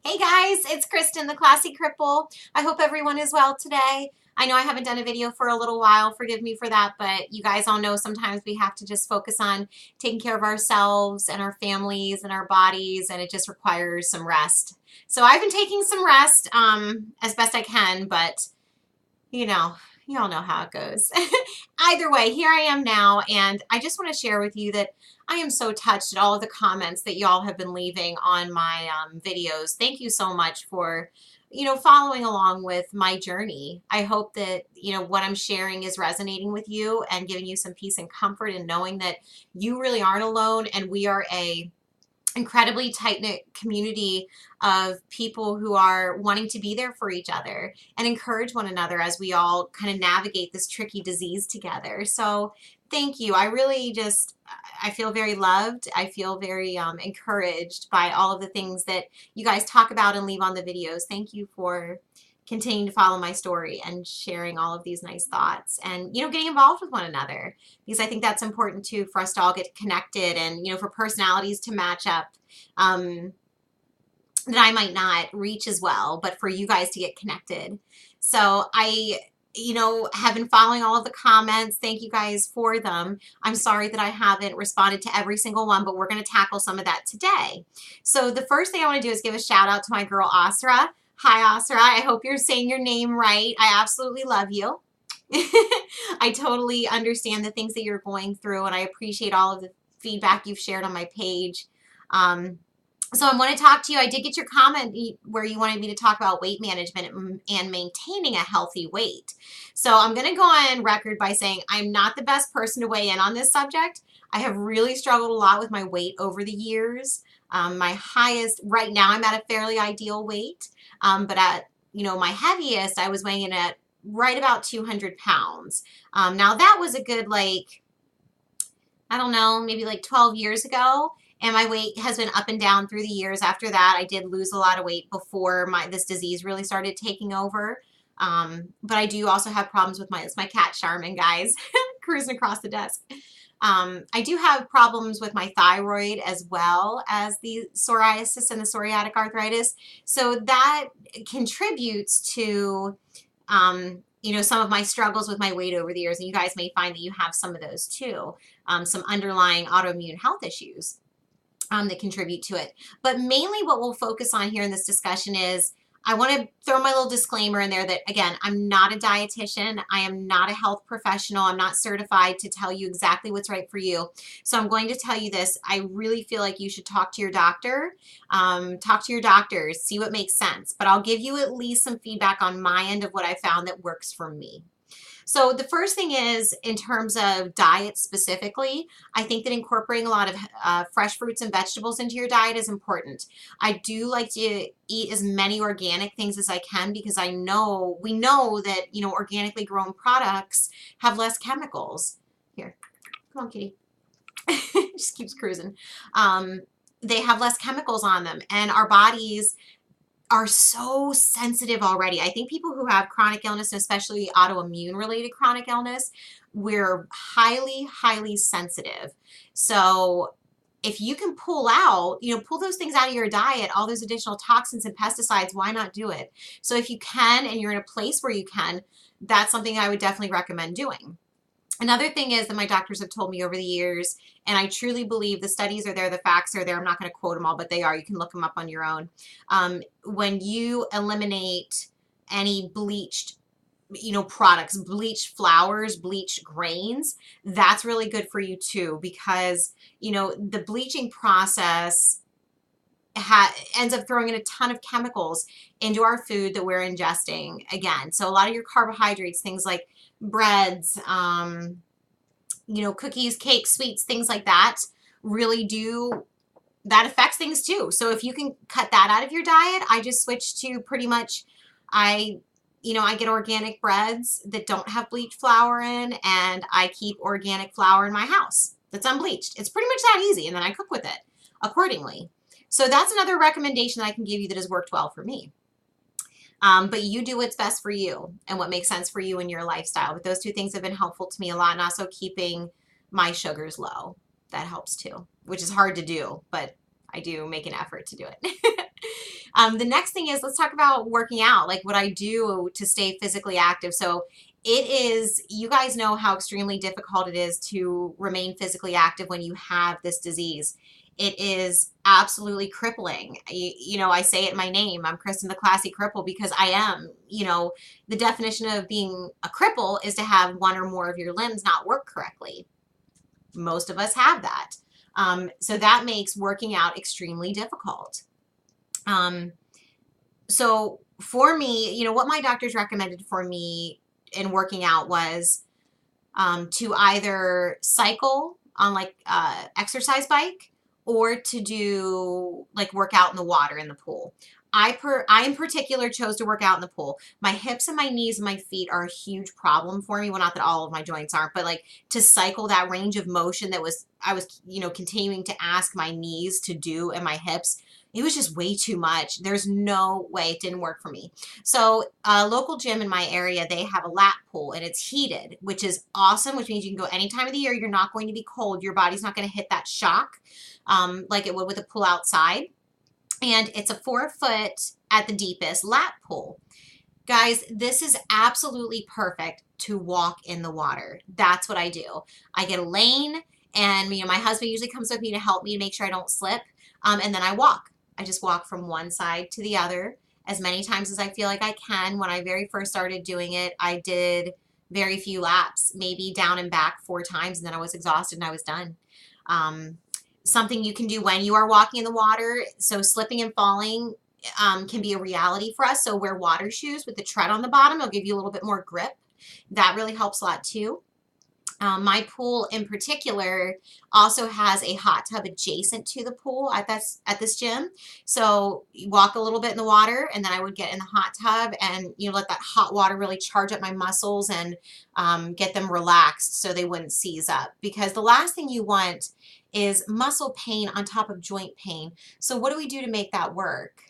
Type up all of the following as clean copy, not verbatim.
Hey guys, it's Kristen, the Classy Cripple. I hope everyone is well today. I know I haven't done a video for a little while, forgive me for that, but you guys all know sometimes we have to just focus on taking care of ourselves and our families and our bodies, and it just requires some rest. So I've been taking some rest as best I can, but you know, you all know how it goes. Either way, here I am now, and I just want to share with you that I am so touched at all of the comments that y'all have been leaving on my videos. Thank you so much for, following along with my journey. I hope that, what I'm sharing is resonating with you and giving you some peace and comfort and knowing that you really aren't alone, and we are a incredibly tight-knit community of people who are wanting to be there for each other and encourage one another as we all kind of navigate this tricky disease together. So thank you. I feel very loved. I feel very encouraged by all of the things that you guys talk about and leave on the videos. Thank you for continuing to follow my story and sharing all of these nice thoughts and, getting involved with one another, because I think that's important too, for us to all get connected and, for personalities to match up, that I might not reach as well, but for you guys to get connected. So I have been following all of the comments. Thank you guys for them. I'm sorry that I haven't responded to every single one, but we're going to tackle some of that today. So the first thing I want to do is give a shout out to my girl, Asra. Hi, Asra. I hope you're saying your name right. I absolutely love you. I totally understand the things that you're going through, and I appreciate all of the feedback you've shared on my page. So I want to talk to you. I did get your comment where you wanted me to talk about weight management and maintaining a healthy weight. So I'm going to go on record by saying I'm not the best person to weigh in on this subject. I have really struggled a lot with my weight over the years. My highest, right now I'm at a fairly ideal weight, but at, my heaviest, I was weighing in at right about 200 pounds. Now that was a good, I don't know, maybe 12 years ago. And my weight has been up and down through the years after that. I did lose a lot of weight before this disease really started taking over. But I do also have problems with it's my cat Charmin, guys, cruising across the desk. I do have problems with my thyroid as well as the psoriasis and the psoriatic arthritis. So that contributes to, some of my struggles with my weight over the years. And you guys may find that you have some of those too, some underlying autoimmune health issues that contribute to it. But mainly what we'll focus on here in this discussion is, I want to throw my little disclaimer in there that, again, I'm not a dietitian. I am not a health professional. I'm not certified to tell you exactly what's right for you. So I'm going to tell you this. I really feel like you should talk to your doctor, talk to your doctors, see what makes sense. But I'll give you at least some feedback on my end of what I found that works for me. So the first thing is, in terms of diet specifically, I think that incorporating a lot of fresh fruits and vegetables into your diet is important. I do like to eat as many organic things as I can, because we know that, organically grown products have less chemicals. Here, come on, kitty. Just keeps cruising. They have less chemicals on them, and our bodies are so sensitive already. I think people who have chronic illness, and especially autoimmune related chronic illness, we're highly, highly sensitive. So if you can pull those things out of your diet, all those additional toxins and pesticides, why not do it? So if you can, and you're in a place where you can, that's something I would definitely recommend doing. Another thing is that my doctors have told me over the years, and I truly believe the studies are there, the facts are there. I'm not going to quote them all, but they are. You can look them up on your own. When you eliminate any bleached, products, bleached flours, bleached grains, that's really good for you too, because, the bleaching process ends up throwing in a ton of chemicals into our food that we're ingesting again. So a lot of your carbohydrates, things like breads, cookies, cakes, sweets, things like that, that affects things too. So if you can cut that out of your diet, I just switched to pretty much, I get organic breads that don't have bleached flour in, and I keep organic flour in my house that's unbleached. It's pretty much that easy. And then I cook with it accordingly. So that's another recommendation that I can give you that has worked well for me. But you do what's best for you and what makes sense for you in your lifestyle. But those two things have been helpful to me a lot, and also keeping my sugars low. That helps too, which is hard to do, but I do make an effort to do it. The next thing is, let's talk about working out, like what I do to stay physically active. So it is, you guys know how extremely difficult it is to remain physically active when you have this disease. It is absolutely crippling. I say it in my name. I'm Kristen the Classy Cripple because I am. The definition of being a cripple is to have one or more of your limbs not work correctly. Most of us have that. So that makes working out extremely difficult. So for me, what my doctors recommended for me in working out was to either cycle on like exercise bike or to do like work out in the water in the pool. I in particular chose to work out in the pool. My hips and my knees and my feet are a huge problem for me. Well, not that all of my joints aren't, but like to cycle that range of motion I was, continuing to ask my knees to do and my hips, it was just way too much. There's no way, it didn't work for me. So a local gym in my area, they have a lap pool and it's heated, which is awesome, which means you can go any time of the year. You're not going to be cold. Your body's not going to hit that shock like it would with a pool outside. And it's a 4 foot at the deepest lap pool. Guys, this is absolutely perfect to walk in the water. That's what I do. I get a lane and, my husband usually comes with me to help me to make sure I don't slip. And then I walk. I just walk from one side to the other as many times as I feel like I can. When I very first started doing it, I did very few laps, maybe down and back 4 times, and then I was exhausted and I was done. Something you can do when you are walking in the water, so slipping and falling can be a reality for us. So wear water shoes with the tread on the bottom. It'll give you a little bit more grip. That really helps a lot too. My pool in particular also has a hot tub adjacent to the pool at this gym. So you walk a little bit in the water and then I would get in the hot tub and let that hot water really charge up my muscles and get them relaxed so they wouldn't seize up. Because the last thing you want is muscle pain on top of joint pain. So what do we do to make that work?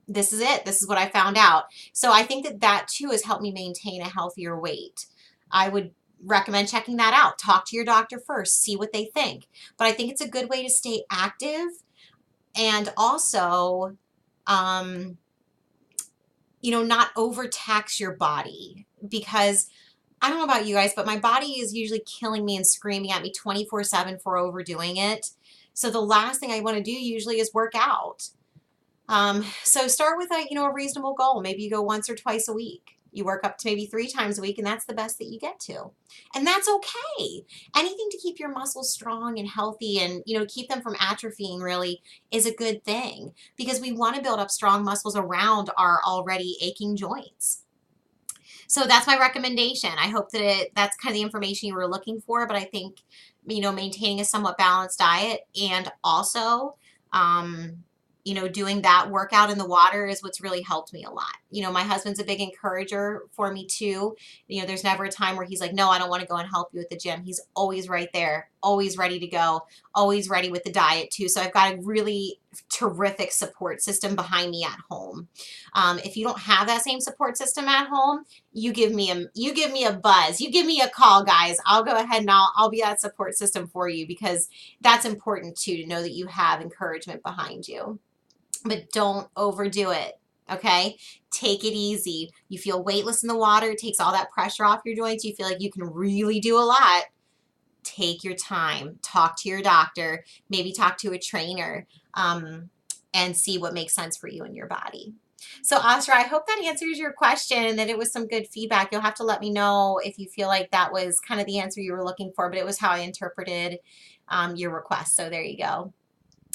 This is it. This is what I found out. So I think that too has helped me maintain a healthier weight. I would recommend checking that out. Talk to your doctor first, see what they think. But I think it's a good way to stay active and also, not overtax your body, because I don't know about you guys, but my body is usually killing me and screaming at me 24/7 for overdoing it. So the last thing I want to do usually is work out. So start with a reasonable goal. Maybe you go once or twice a week. You work up to maybe 3 times a week, and that's the best that you get to. And that's okay. Anything to keep your muscles strong and healthy and, keep them from atrophying really is a good thing, because we want to build up strong muscles around our already aching joints. So that's my recommendation. I hope that that's kind of the information you were looking for, but I think, maintaining a somewhat balanced diet and also, doing that workout in the water is what's really helped me a lot. My husband's a big encourager for me too. There's never a time where he's like, no, I don't want to go and help you at the gym. He's always right there, always ready to go, always ready with the diet too. So I've got a really terrific support system behind me at home. If you don't have that same support system at home, you give me a buzz, you give me a call, guys. I'll go ahead and I'll be that support system for you, because that's important too, to know that you have encouragement behind you. But don't overdo it, okay? Take it easy. You feel weightless in the water. It takes all that pressure off your joints. You feel like you can really do a lot. Take your time. Talk to your doctor. Maybe talk to a trainer and see what makes sense for you and your body. So, Asra, I hope that answers your question and that it was some good feedback. You'll have to let me know if you feel like that was kind of the answer you were looking for, but it was how I interpreted your request. So there you go.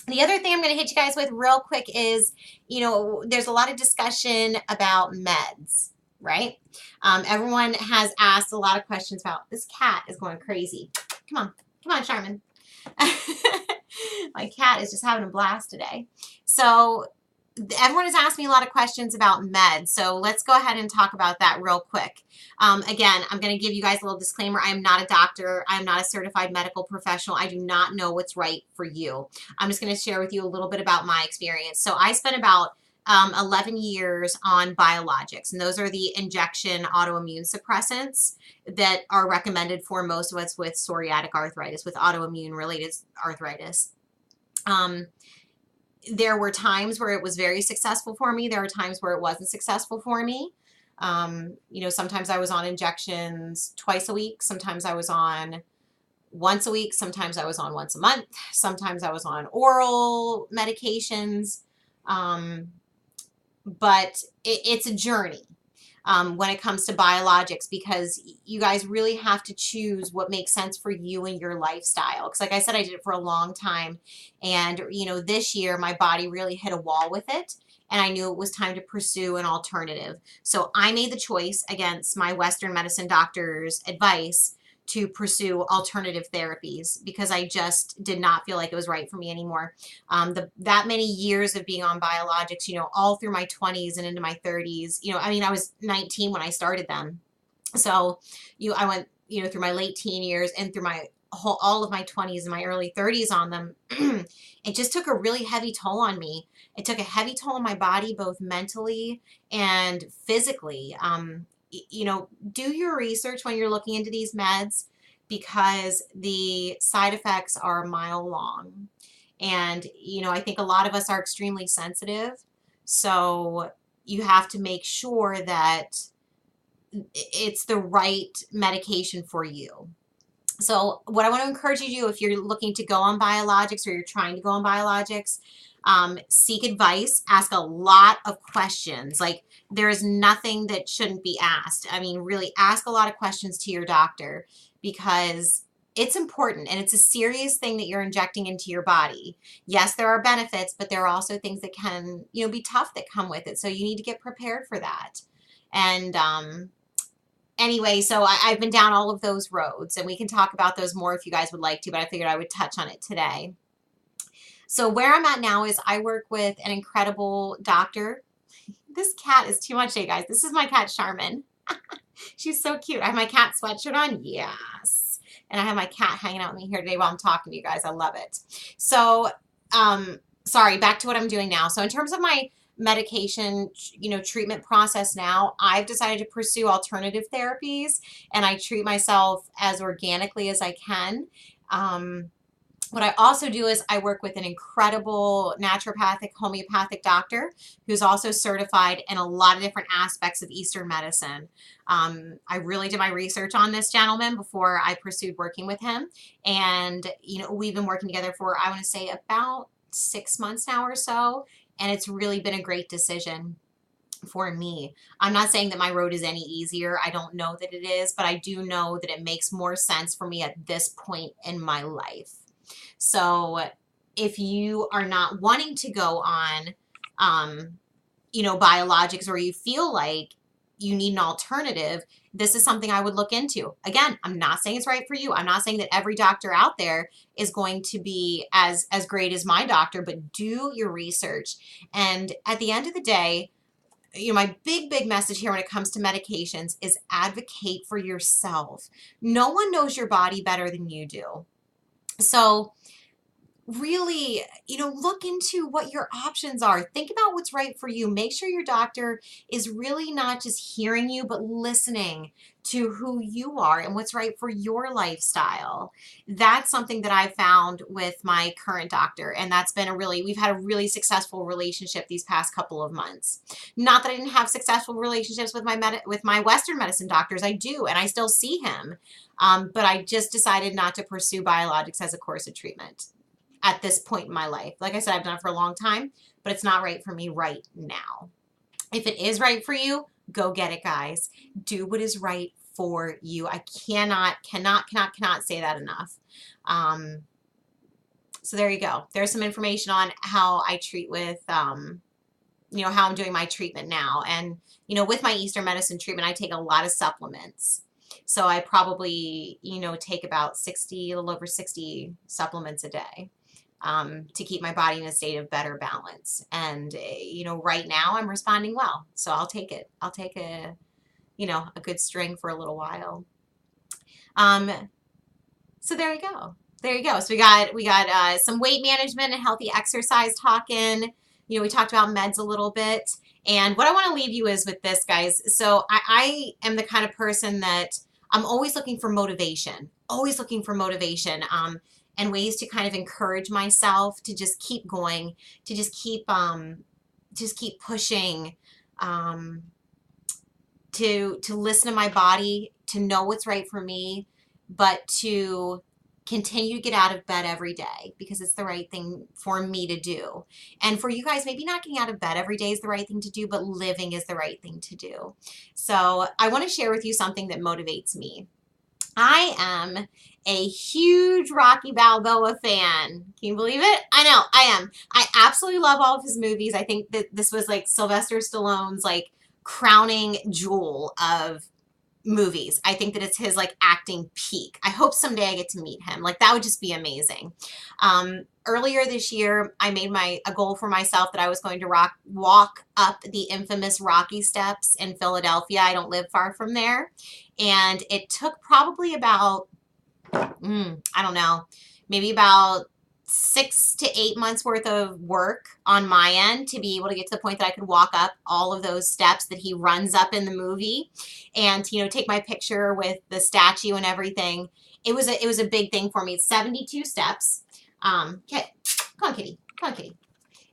The other thing I'm going to hit you guys with real quick is, there's a lot of discussion about meds, right? Everyone has asked a lot of questions about, this cat is going crazy. Come on, Charmin. My cat is just having a blast today. So everyone has asked me a lot of questions about meds, so let's go ahead and talk about that real quick. Again, I'm going to give you guys a little disclaimer. I am not a doctor. I am not a certified medical professional. I do not know what's right for you. I'm just going to share with you a little bit about my experience. So I spent about 11 years on biologics, and those are the injection autoimmune suppressants that are recommended for most of us with psoriatic arthritis, with autoimmune related arthritis. there were times where it was very successful for me. There were times where it wasn't successful for me. You know, sometimes I was on injections twice a week. Sometimes I was on once a week. Sometimes I was on once a month. Sometimes I was on oral medications. But it's a journey when it comes to biologics, because you guys really have to choose what makes sense for you and your lifestyle. Because like I said, I did it for a long time. And, you know, this year my body really hit a wall with it. And I knew it was time to pursue an alternative. So I made the choice against my Western medicine doctor's advice to pursue alternative therapies, because I just did not feel like it was right for me anymore. That many years of being on biologics, you know, all through my 20s and into my 30s, you know, I mean, I was 19 when I started them. So I went, you know, through my late teen years and through my all of my 20s and my early 30s on them. It just took a really heavy toll on me. It took a heavy toll on my body, both mentally and physically. You know, do your research when you're looking into these meds, because the side effects are a mile long. And, you know, I think a lot of us are extremely sensitive. So you have to make sure that it's the right medication for you. So what I want to encourage you to do, if you're looking to go on biologics or you're trying to go on biologics, seek advice, ask a lot of questions. Like, there is nothing that shouldn't be asked. I mean, really ask a lot of questions to your doctor, because it's important and it's a serious thing that you're injecting into your body. Yes, there are benefits, but there are also things that can, you know, be tough that come with it. So you need to get prepared for that. And, anyway, so I've been down all of those roads, and we can talk about those more if you guys would like to, but I figured I would touch on it today. So where I'm at now is I work with an incredible doctor. This cat is too much, you guys. This is my cat, Charmin. She's so cute. I have my cat sweatshirt on. Yes. And I have my cat hanging out with me here today while I'm talking to you guys. I love it. So, sorry, back to what I'm doing now. So in terms of my medication, you know, treatment process now, I've decided to pursue alternative therapies, and I treat myself as organically as I can. What I also do is I work with an incredible naturopathic homeopathic doctor who's also certified in a lot of different aspects of Eastern medicine. I really did my research on this gentleman before I pursued working with him. And, you know, we've been working together for, I want to say, about 6 months now or so. And it's really been a great decision for me. I'm not saying that my road is any easier. I don't know that it is, but I do know that it makes more sense for me at this point in my life. So if you are not wanting to go on, you know, biologics, or you feel like you need an alternative, this is something I would look into. Again, I'm not saying it's right for you. I'm not saying that every doctor out there is going to be as great as my doctor, but do your research. And at the end of the day, you know, my big message here when it comes to medications is advocate for yourself. No one knows your body better than you do. So really, you know, look into what your options are. Think about what's right for you. Make sure your doctor is really not just hearing you, but listening to who you are and what's right for your lifestyle. That's something that I found with my current doctor, and that's been we've had a really successful relationship these past couple of months. Not that I didn't have successful relationships with my Western medicine doctors. I do, and I still see him. But I just decided not to pursue biologics as a course of treatment at this point in my life. Like I said, I've done it for a long time, but it's not right for me right now. If it is right for you, go get it, guys. Do what is right for you. I cannot say that enough. So there you go. There's some information on how I treat with, you know, how I'm doing my treatment now. And, you know, with my Eastern medicine treatment, I take a lot of supplements. So I probably, you know, take about a little over 60 supplements a day. To keep my body in a state of better balance. And, you know, right now I'm responding well. So I'll take it. I'll take you know, a good string for a little while. So there you go. There you go. So we got some weight management and healthy exercise talking. You know, we talked about meds a little bit. And what I want to leave you is with this, guys. So I am the kind of person that I'm always looking for motivation. Always looking for motivation. and ways to kind of encourage myself to just keep going, to just keep pushing, um, to listen to my body, to know what's right for me, but to continue to get out of bed every day because it's the right thing for me to do. And for you guys, maybe not getting out of bed every day is the right thing to do, but living is the right thing to do. So I want to share with you something that motivates me. I am a huge Rocky Balboa fan. Can you believe it? I know, I am. I absolutely love all of his movies. I think that this was like Sylvester Stallone's like crowning jewel of movies. I think that it's his like acting peak. I hope someday I get to meet him. Like that would just be amazing. Earlier this year, I made a goal for myself that I was going to walk up the infamous Rocky steps in Philadelphia. I don't live far from there. And it took probably about, I don't know, maybe about 6 to 8 months worth of work on my end to be able to get to the point that I could walk up all of those steps that he runs up in the movie and, you know, take my picture with the statue and everything. It was a big thing for me. It's 72 steps. Okay, come on, kitty. Come on, kitty.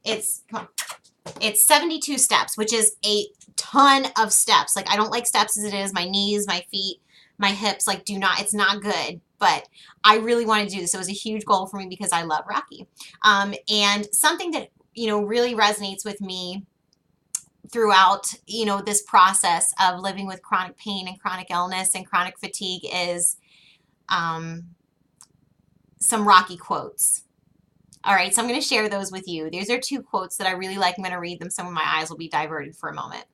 It's 72 steps, which is a ton of steps. Like, I don't like steps as it is. My knees, my feet, my hips, like, it's not good. But I really wanted to do this. It was a huge goal for me because I love Rocky. And something that, you know, really resonates with me throughout, you know, this process of living with chronic pain and chronic illness and chronic fatigue is some Rocky quotes. All right, so I'm going to share those with you. These are 2 quotes that I really like. I'm going to read them. Some of my eyes will be diverted for a moment.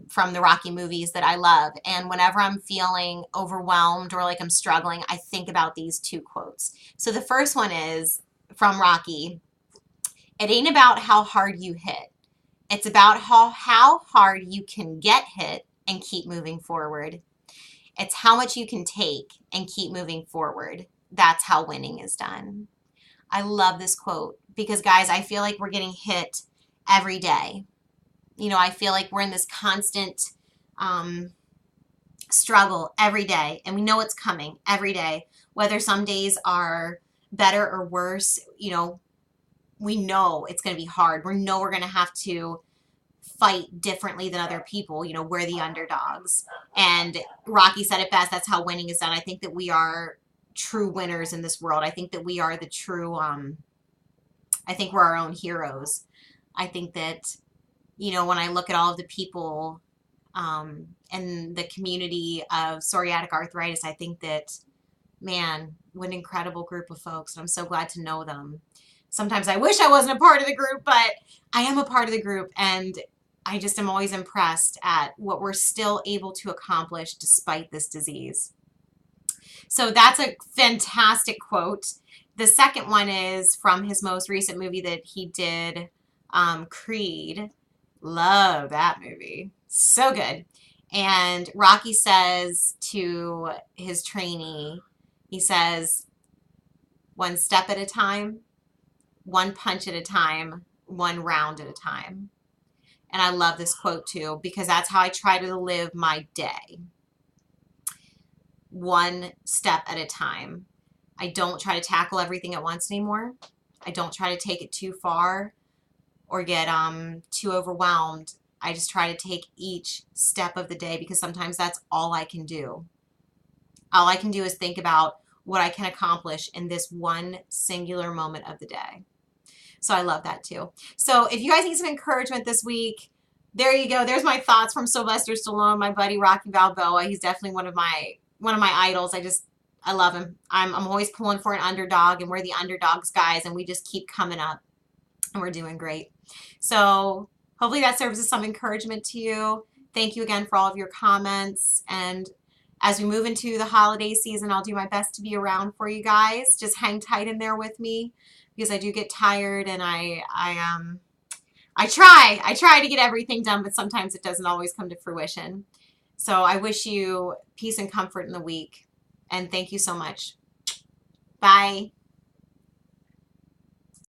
From the Rocky movies that I love. And whenever I'm feeling overwhelmed or like I'm struggling, I think about these 2 quotes. So the first one is from Rocky. It ain't about how hard you hit. It's about how hard you can get hit and keep moving forward. It's how much you can take and keep moving forward. That's how winning is done. I love this quote because, guys, I feel like we're getting hit every day. You know, I feel like we're in this constant struggle every day, and we know it's coming every day. Whether some days are better or worse, you know, we know it's going to be hard. We know we're going to have to fight differently than other people. You know, we're the underdogs. And Rocky said it best, that's how winning is done. I think that we are true winners in this world. I think that we are the true, I think we're our own heroes. I think that, you know, when I look at all of the people in the community of psoriatic arthritis, I think that, man, what an incredible group of folks. And I'm so glad to know them. Sometimes I wish I wasn't a part of the group, but I am a part of the group. And I just am always impressed at what we're still able to accomplish despite this disease. So that's a fantastic quote. The second one is from his most recent movie that he did, Creed. Love that movie. So good. And Rocky says to his trainee, he says, 1 step at a time, 1 punch at a time, 1 round at a time. And I love this quote too, because that's how I try to live my day. 1 step at a time. I don't try to tackle everything at once anymore. I don't try to take it too far or get too overwhelmed. I just try to take each step of the day because sometimes that's all I can do. All I can do is think about what I can accomplish in this one singular moment of the day. So I love that too. So if you guys need some encouragement this week, there you go. There's my thoughts from Sylvester Stallone, my buddy Rocky Balboa. He's definitely one of my idols. I love him. I'm always pulling for an underdog, and we're the underdogs, guys, and we just keep coming up, and we're doing great. So hopefully that serves as some encouragement to you. Thank you again for all of your comments, and as we move into the holiday season, I'll do my best to be around for you guys. Just hang tight in there with me because I do get tired, and I try to get everything done, but sometimes it doesn't always come to fruition. So I wish you peace and comfort in the week, and thank you so much. Bye.